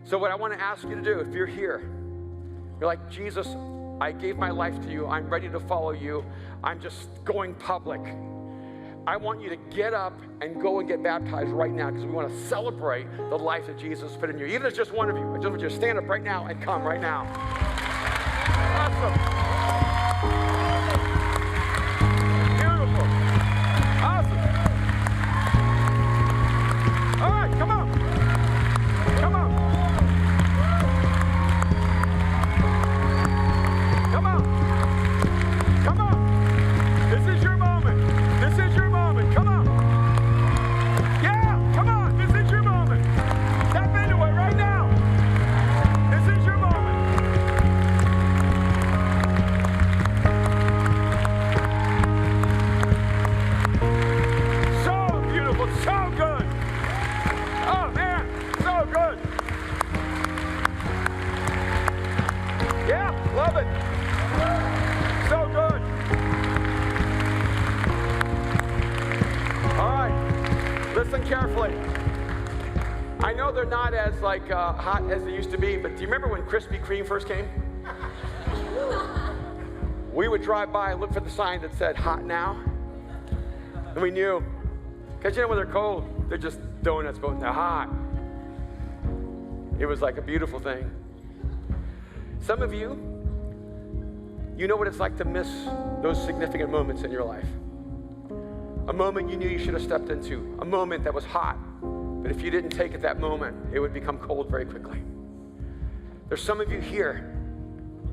So what I want to ask you to do, if you're here, you're like, Jesus, I gave my life to you. I'm ready to follow you. I'm just going public. I want you to get up and go and get baptized right now, because we want to celebrate the life that Jesus put in you. Even if it's just one of you, I just want you to stand up right now and come right now. Awesome. Beautiful. Awesome. Seriously. I know they're not as hot as they used to be, but do you remember when Krispy Kreme first came? We would drive by and look for the sign that said hot now. And we knew. Because when they're cold, they're just donuts, but they're hot. It was like a beautiful thing. Some of you, you know what it's like to miss those significant moments in your life. A moment you knew you should have stepped into. A moment that was hot. But if you didn't take it that moment, it would become cold very quickly. There's some of you here,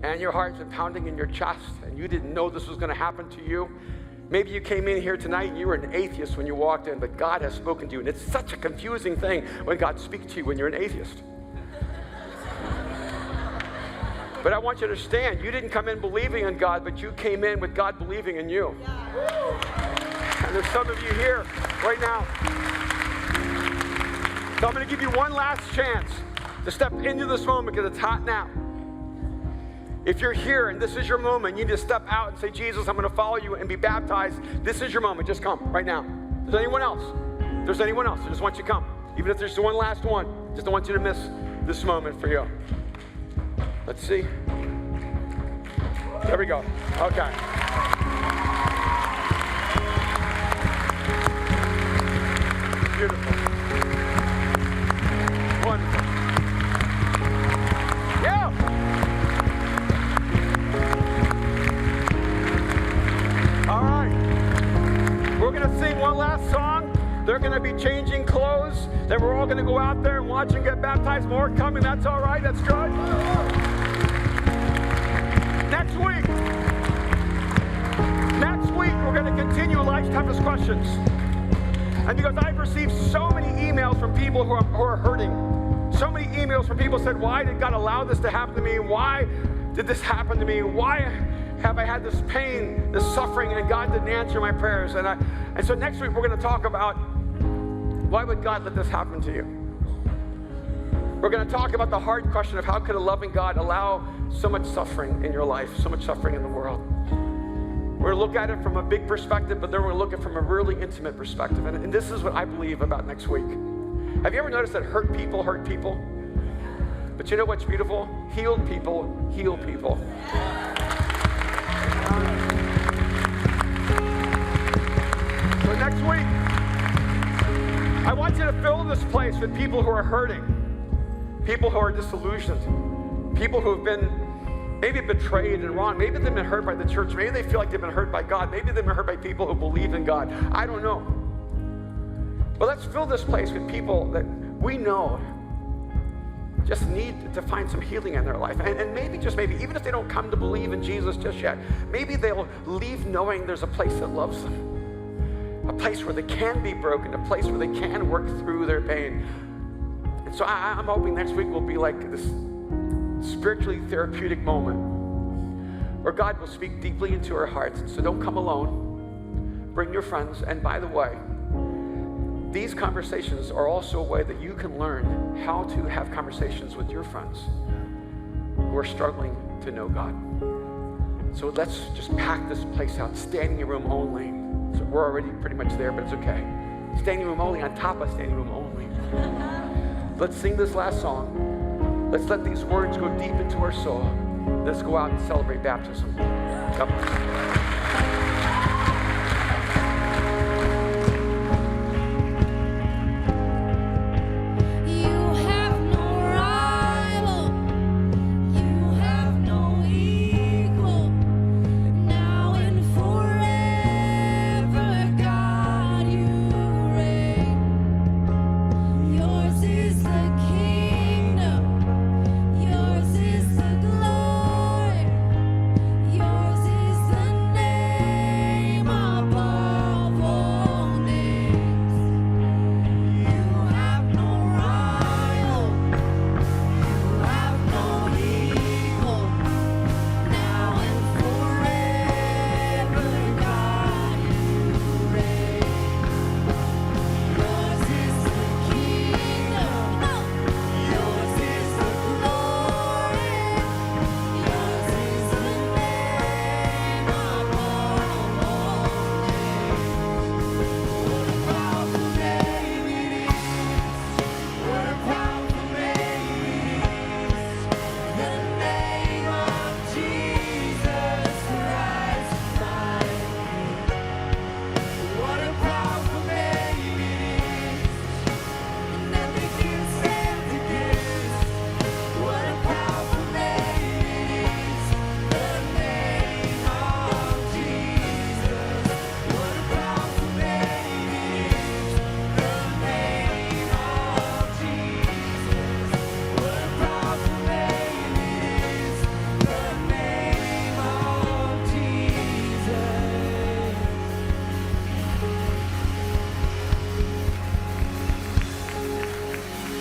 and your heart's been pounding in your chest, and you didn't know this was going to happen to you. Maybe you came in here tonight and you were an atheist when you walked in, but God has spoken to you. And it's such a confusing thing when God speaks to you when you're an atheist. But I want you to understand, you didn't come in believing in God, but you came in with God believing in you. And there's some of you here right now. So I'm going to give you one last chance to step into this moment because it's hot now. If you're here and this is your moment, you need to step out and say, Jesus, I'm going to follow you and be baptized. This is your moment. Just come right now. If there's anyone else? If there's anyone else, I just want you to come. Even if there's one last one, just don't want you to miss this moment for you. Let's see. There we go. Okay. Beautiful. Wonderful. Yeah. All right. We're going to sing one last song. They're going to be changing clothes. Then we're all going to go out there and watch and get baptized. More coming. That's all right. That's good. Next week, we're going to continue Life's Toughest Questions. And because I've received so many emails from people who are hurting, so many emails from people who said, why did God allow this to happen to me? Why did this happen to me? Why have I had this pain, this suffering, and God didn't answer my prayers? And so next week, we're going to talk about why would God let this happen to you? We're going to talk about the hard question of how could a loving God allow so much suffering in your life, so much suffering in the world. We're going to look at it from a big perspective, but then we're going to look at it from a really intimate perspective. And this is what I believe about next week. Have you ever noticed that hurt people hurt people? But you know what's beautiful? Healed people heal people. So next week, I want you to fill this place with people who are hurting, people who are disillusioned, people who have been maybe betrayed and wronged. Maybe they've been hurt by the church. Maybe they feel like they've been hurt by God. Maybe they've been hurt by people who believe in God. I don't know. But let's fill this place with people that we know just need to find some healing in their life. And maybe, just maybe, even if they don't come to believe in Jesus just yet, maybe they'll leave knowing there's a place that loves them, a place where they can be broken, a place where they can work through their pain. And so I'm hoping next week will be like this spiritually therapeutic moment where God will speak deeply into our hearts. So don't come alone. Bring your friends. And by the way, these conversations are also a way that you can learn how to have conversations with your friends who are struggling to know God. So let's just pack this place out. Standing room only. So we're already pretty much there, but it's okay. Standing room only on top of standing room only. Let's sing this last song. Let's let these words go deep into our soul. Let's go out and celebrate baptism. God bless. Yours is the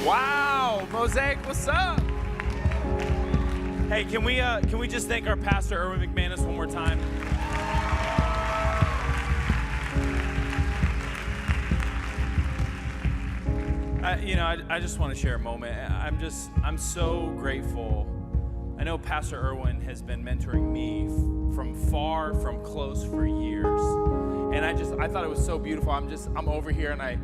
Wow, Mosaic, what's up? Hey, can we just thank our pastor, Erwin McManus, one more time? I just want to share a moment. I'm so grateful. I know Pastor Erwin has been mentoring me from far, from close for years. And I thought it was so beautiful. I'm over here and I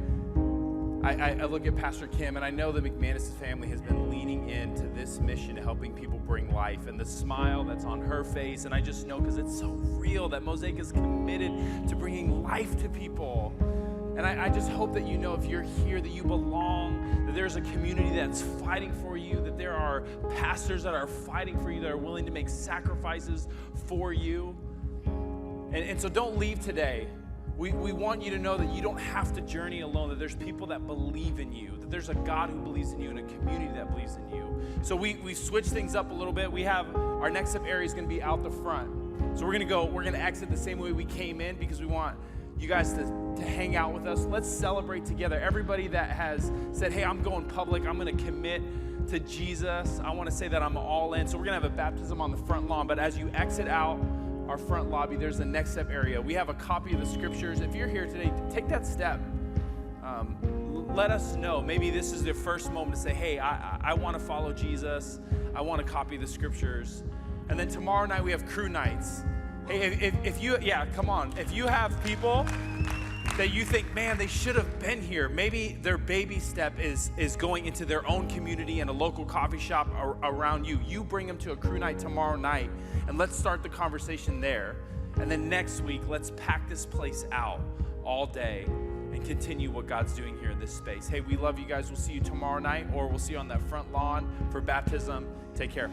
look at Pastor Kim, and I know the McManus family has been leaning into this mission, helping people bring life, and the smile that's on her face, and I just know because it's so real that Mosaic is committed to bringing life to people. And I just hope that you know, if you're here, that you belong, that there's a community that's fighting for you, that there are pastors that are fighting for you, that are willing to make sacrifices for you. And so don't leave today. We want you to know that you don't have to journey alone, that there's people that believe in you, that there's a God who believes in you and a community that believes in you. So we switched things up a little bit. We have our next step area is going to be out the front. So we're going to exit the same way we came in, because we want you guys to hang out with us. Let's celebrate together. Everybody that has said, hey, I'm going public, I'm going to commit to Jesus, I want to say that I'm all in. So we're going to have a baptism on the front lawn, but as you exit out our front lobby, there's the next step area. We have a copy of the scriptures. If you're here today, take that step. Let us know. Maybe this is the first moment to say, hey, I want to follow Jesus. I want to copy the scriptures. And then tomorrow night we have crew nights. Hey, if you have people that you think, man, they should have been here, maybe their baby step is going into their own community and a local coffee shop around you. You bring them to a crew night tomorrow night, and let's start the conversation there. And then next week, let's pack this place out all day and continue what God's doing here in this space. Hey, we love you guys. We'll see you tomorrow night, or we'll see you on that front lawn for baptism. Take care.